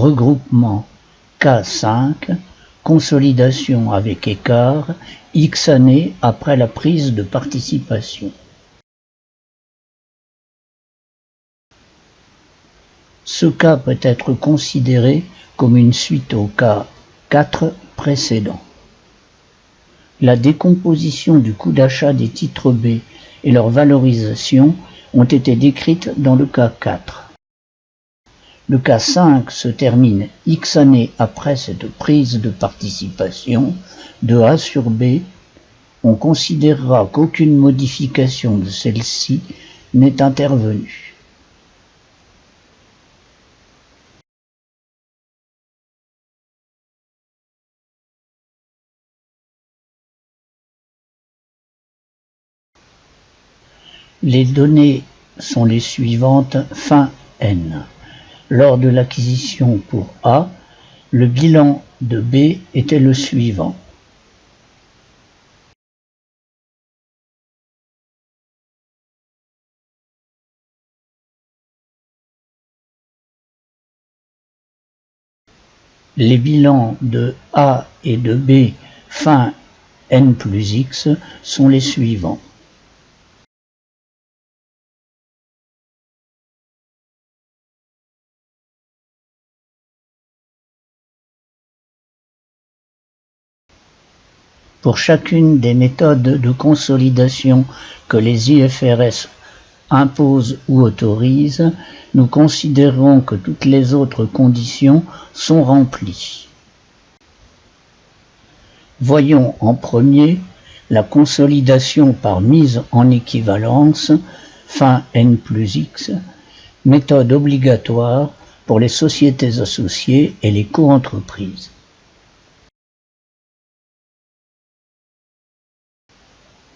regroupement K5, consolidation avec écart, X années après la prise de participation. Ce cas peut être considéré comme une suite au cas 4 précédent. La décomposition du coût d'achat des titres B et leur valorisation ont été décrites dans le cas 4. Le cas 5 se termine X années après cette prise de participation de A sur B. On considérera qu'aucune modification de celle-ci n'est intervenue. Les données sont les suivantes fin N. Lors de l'acquisition pour A, le bilan de B était le suivant. Les bilans de A et de B fin N plus X sont les suivants. Pour chacune des méthodes de consolidation que les IFRS imposent ou autorisent, nous considérons que toutes les autres conditions sont remplies. Voyons en premier la consolidation par mise en équivalence, fin N plus X, méthode obligatoire pour les sociétés associées et les coentreprises.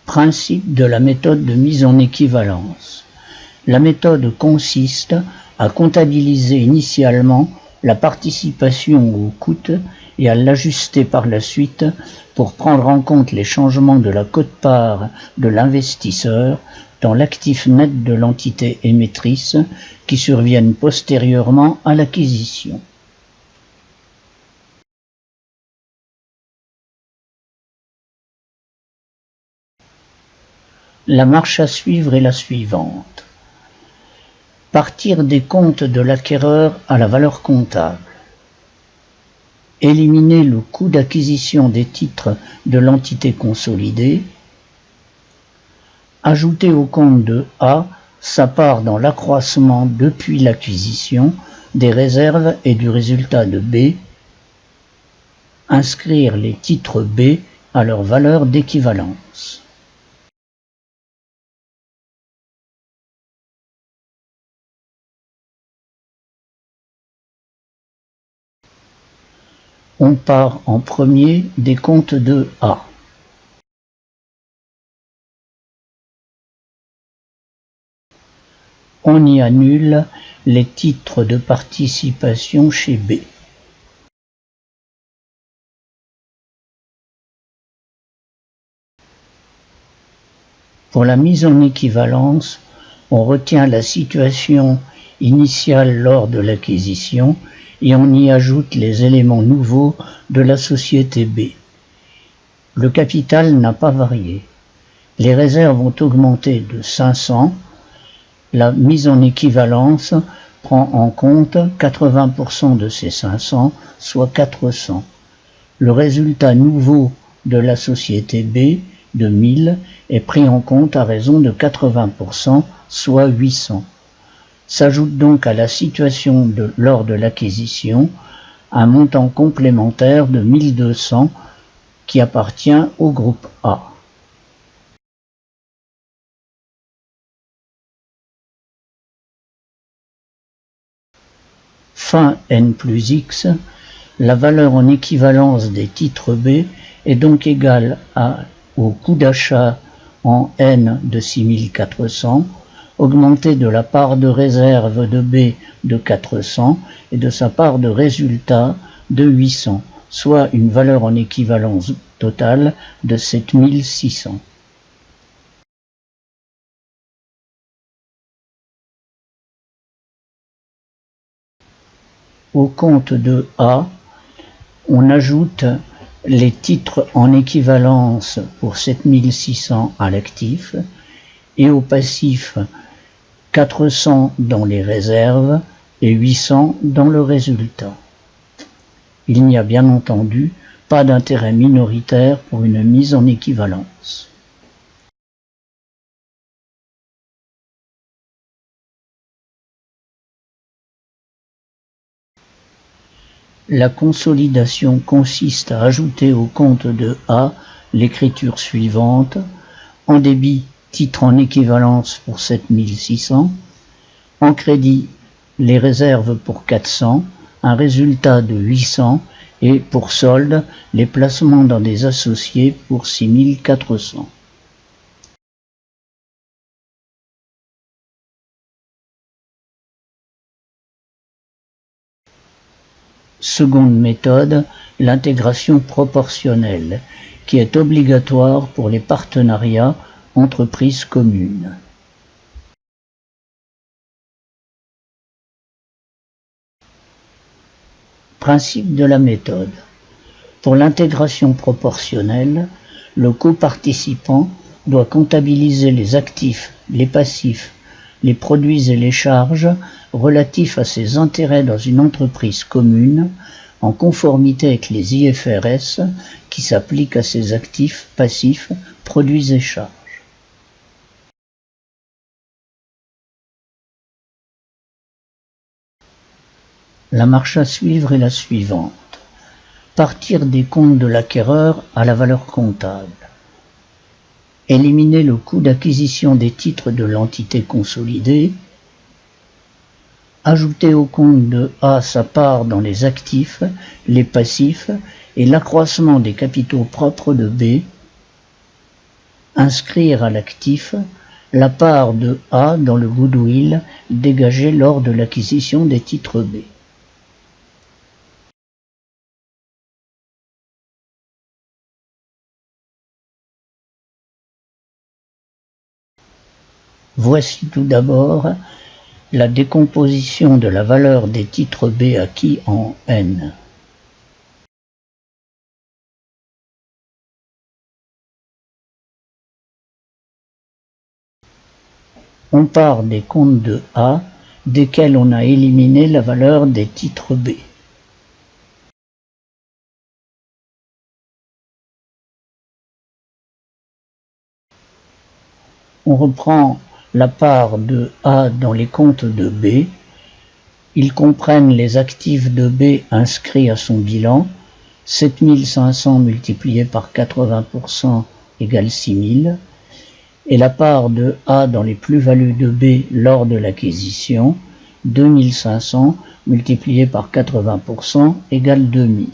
Principe de la méthode de mise en équivalence. La méthode consiste à comptabiliser initialement la participation au coût et à l'ajuster par la suite pour prendre en compte les changements de la quote-part de l'investisseur dans l'actif net de l'entité émettrice qui surviennent postérieurement à l'acquisition. La marche à suivre est la suivante. Partir des comptes de l'acquéreur à la valeur comptable. Éliminer le coût d'acquisition des titres de l'entité consolidée. Ajouter au compte de A sa part dans l'accroissement depuis l'acquisition des réserves et du résultat de B. Inscrire les titres B à leur valeur d'équivalence. On part en premier des comptes de A. On y annule les titres de participation chez B. Pour la mise en équivalence, on retient la situation initiale lors de l'acquisition et on y ajoute les éléments nouveaux de la société B. Le capital n'a pas varié. Les réserves ont augmenté de 500. La mise en équivalence prend en compte 80% de ces 500, soit 400. Le résultat nouveau de la société B de 1000 est pris en compte à raison de 80%, soit 800. S'ajoute donc à la situation lors de l'acquisition un montant complémentaire de 1200 qui appartient au groupe A. Fin N plus X, la valeur en équivalence des titres B est donc égale au coût d'achat en N de 6400, augmenté de la part de réserve de B de 400 et de sa part de résultat de 800, soit une valeur en équivalence totale de 7600. Au compte de A, on ajoute les titres en équivalence pour 7600 à l'actif et au passif 400 dans les réserves et 800 dans le résultat. Il n'y a bien entendu pas d'intérêt minoritaire pour une mise en équivalence. La consolidation consiste à ajouter au compte de A l'écriture suivante: en débit, titre en équivalence pour 7600, en crédit, les réserves pour 400, un résultat de 800 et pour solde, les placements dans des associés pour 6400. Seconde méthode, l'intégration proportionnelle, qui est obligatoire pour les partenariats entreprises communes. Principe de la méthode. Pour l'intégration proportionnelle, le coparticipant doit comptabiliser les actifs, les passifs, les produits et les charges relatifs à ses intérêts dans une entreprise commune en conformité avec les IFRS qui s'appliquent à ses actifs, passifs, produits et charges. La marche à suivre est la suivante. Partir des comptes de l'acquéreur à la valeur comptable. Éliminer le coût d'acquisition des titres de l'entité consolidée. Ajouter au compte de A sa part dans les actifs, les passifs et l'accroissement des capitaux propres de B. Inscrire à l'actif la part de A dans le goodwill dégagé lors de l'acquisition des titres B. Voici tout d'abord la décomposition de la valeur des titres B acquis en N. On part des comptes de A, desquels on a éliminé la valeur des titres B. On reprend la part de A dans les comptes de B. Ils comprennent les actifs de B inscrits à son bilan. 7500 multiplié par 80% égale 6000. Et la part de A dans les plus-values de B lors de l'acquisition, 2500 multiplié par 80% égale 2000.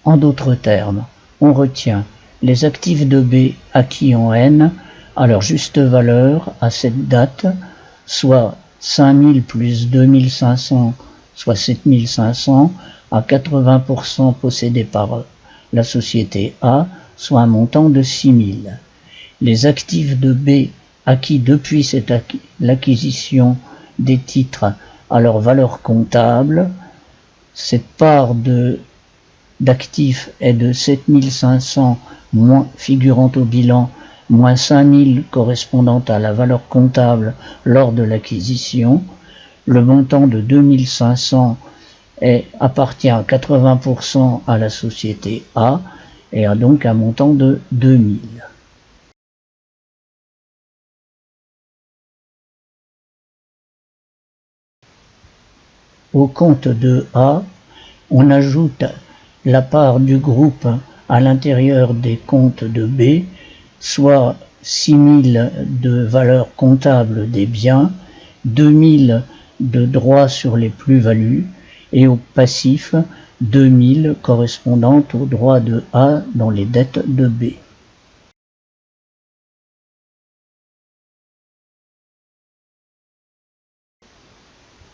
En d'autres termes, on retient les actifs de B acquis en N à leur juste valeur à cette date, soit 5000 plus 2500, soit 7500, à 80% possédés par la société A, soit un montant de 6000. Les actifs de B acquis depuis l'acquisition des titres à leur valeur comptable, cette part d'actifs est de 7500 moins figurant au bilan, moins 5000 correspondant à la valeur comptable lors de l'acquisition. Le montant de 2500 appartient à 80% à la société A et a donc un montant de 2000. Au compte de A, on ajoute la part du groupe à l'intérieur des comptes de B, soit 6000 de valeur comptable des biens, 2000 de droits sur les plus-values et au passif 2000 correspondant aux droits de A dans les dettes de B.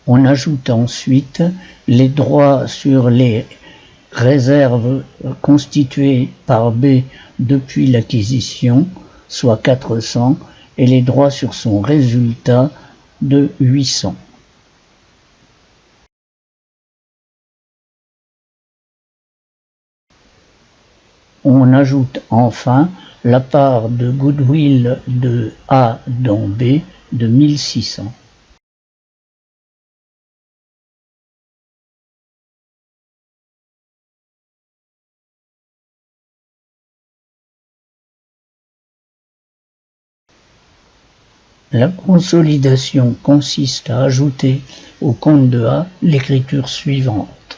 On ajoute ensuite les droits sur les réserves constituées par B depuis l'acquisition, soit 400, et les droits sur son résultat de 800. On ajoute enfin la part de goodwill de A dans B de 1600. La consolidation consiste à ajouter au compte de A l'écriture suivante.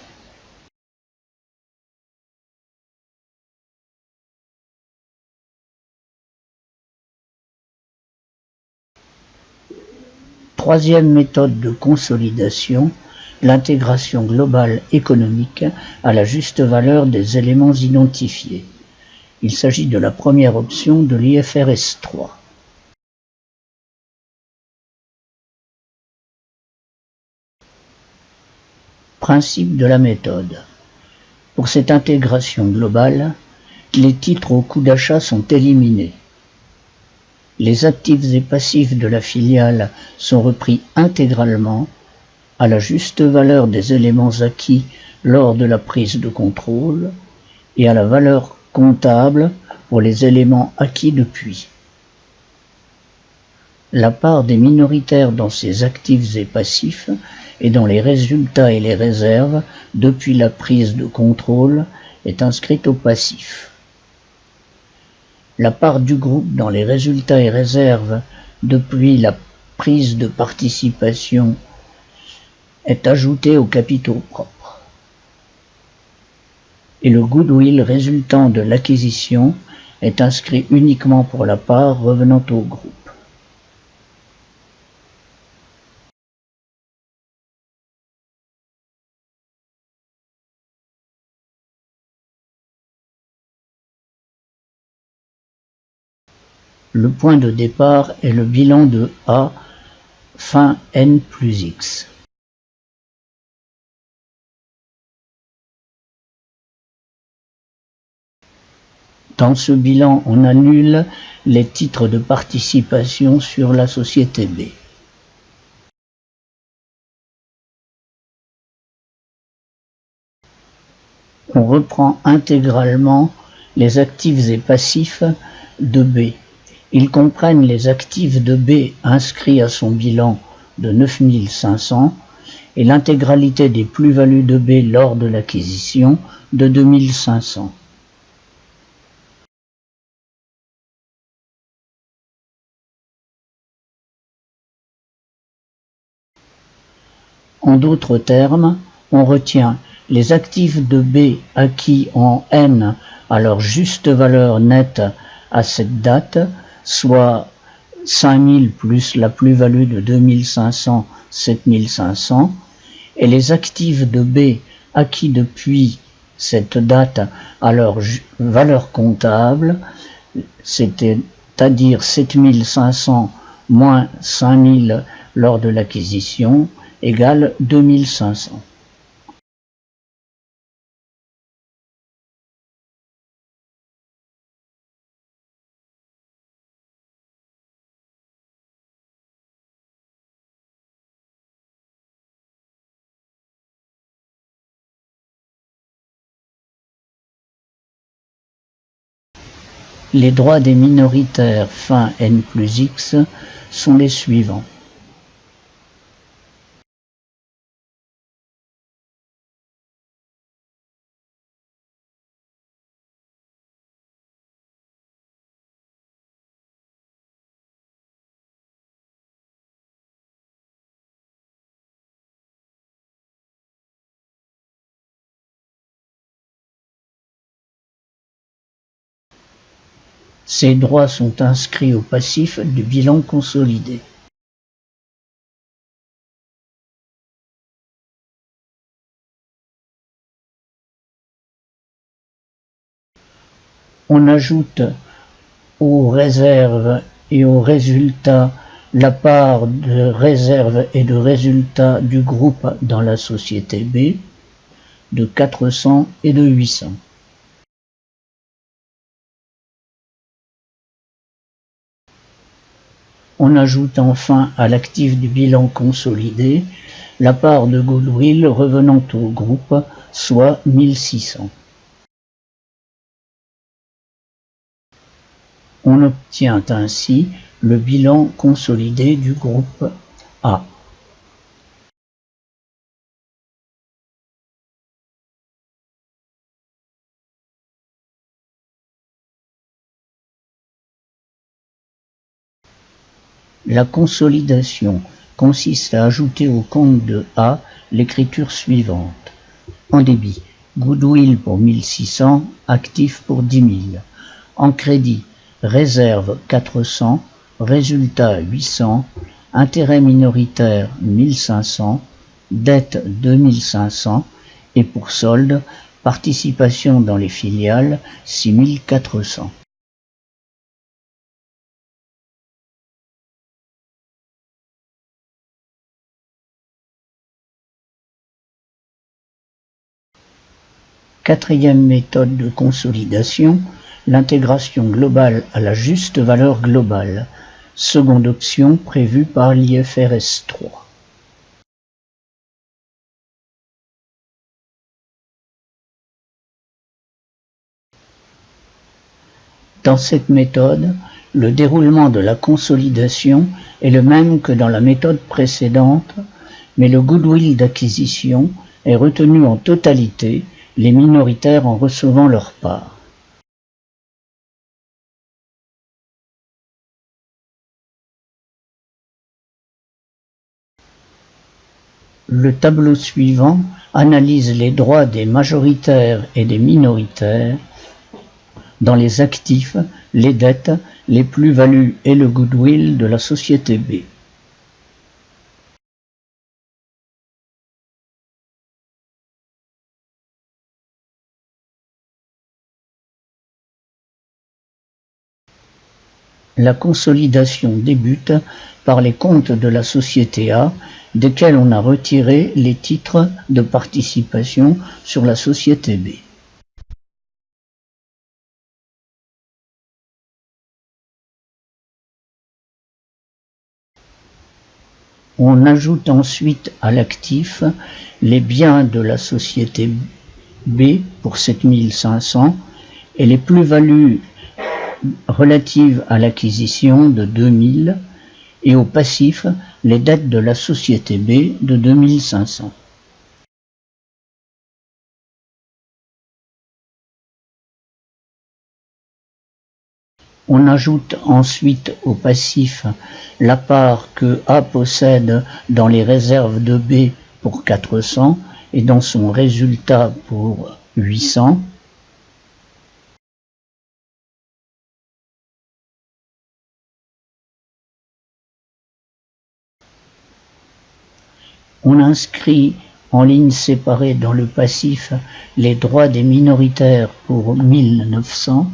Troisième méthode de consolidation, l'intégration globale économique à la juste valeur des éléments identifiés. Il s'agit de la première option de l'IFRS 3. Principe de la méthode. Pour cette intégration globale, les titres au coût d'achat sont éliminés. Les actifs et passifs de la filiale sont repris intégralement à la juste valeur des éléments acquis lors de la prise de contrôle et à la valeur comptable pour les éléments acquis depuis. La part des minoritaires dans ces actifs et passifs et dans les résultats et les réserves depuis la prise de contrôle est inscrite au passif. La part du groupe dans les résultats et réserves depuis la prise de participation est ajoutée aux capitaux propres. Et le goodwill résultant de l'acquisition est inscrit uniquement pour la part revenant au groupe. Le point de départ est le bilan de A fin n plus x. Dans ce bilan, on annule les titres de participation sur la société B. On reprend intégralement les actifs et passifs de B. Ils comprennent les actifs de B inscrits à son bilan de 9500 et l'intégralité des plus-values de B lors de l'acquisition de 2500. En d'autres termes, on retient les actifs de B acquis en N à leur juste valeur nette à cette date, soit 5000 plus la plus-value de 2500, 7500, et les actifs de B acquis depuis cette date à leur valeur comptable, c'est-à-dire 7500 moins 5000 lors de l'acquisition, égale 2500. Les droits des minoritaires fin n plus x sont les suivants. Ces droits sont inscrits au passif du bilan consolidé. On ajoute aux réserves et aux résultats la part de réserves et de résultats du groupe dans la société B de 400 et de 800. On ajoute enfin à l'actif du bilan consolidé la part de goodwill revenant au groupe, soit 1600. On obtient ainsi le bilan consolidé du groupe A. La consolidation consiste à ajouter au compte de A l'écriture suivante. En débit, goodwill pour 1600, actif pour 10 000. En crédit, réserve 400, résultat 800, intérêt minoritaire 1500, dette 2500 et pour solde, participation dans les filiales 6400. Quatrième méthode de consolidation, l'intégration globale à la juste valeur globale, seconde option prévue par l'IFRS 3. Dans cette méthode, le déroulement de la consolidation est le même que dans la méthode précédente, mais le goodwill d'acquisition est retenu en totalité, les minoritaires en recevant leur part. Le tableau suivant analyse les droits des majoritaires et des minoritaires dans les actifs, les dettes, les plus-values et le goodwill de la société B. La consolidation débute par les comptes de la société A, desquels on a retiré les titres de participation sur la société B. On ajoute ensuite à l'actif les biens de la société B pour 7500 et les plus-values relatives à l'acquisition de 2000 et au passif les dettes de la société B de 2500. On ajoute ensuite au passif la part que A possède dans les réserves de B pour 400 et dans son résultat pour 800. On inscrit en ligne séparée dans le passif les droits des minoritaires pour 1900.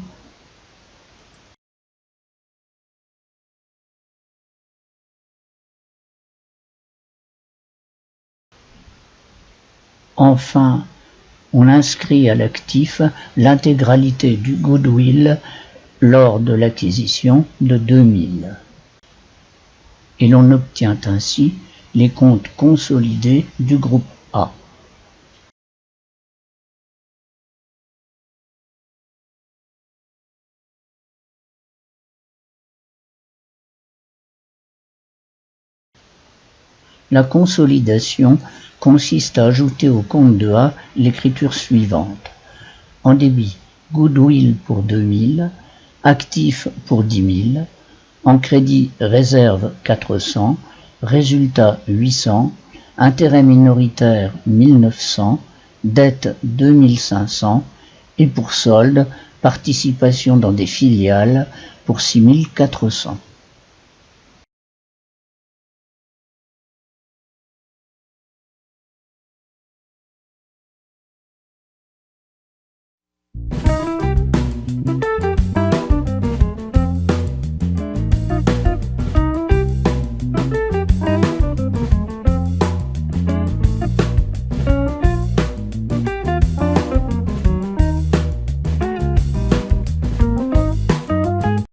Enfin, on inscrit à l'actif l'intégralité du goodwill lors de l'acquisition de 2000. Et l'on obtient ainsi les comptes consolidés du groupe A. La consolidation consiste à ajouter au compte de A l'écriture suivante. En débit, goodwill pour 2000, actif pour 10 000, en crédit réserve 400, résultat 800, intérêt minoritaire 1900, dette 2500 et pour solde, participation dans des filiales pour 6400.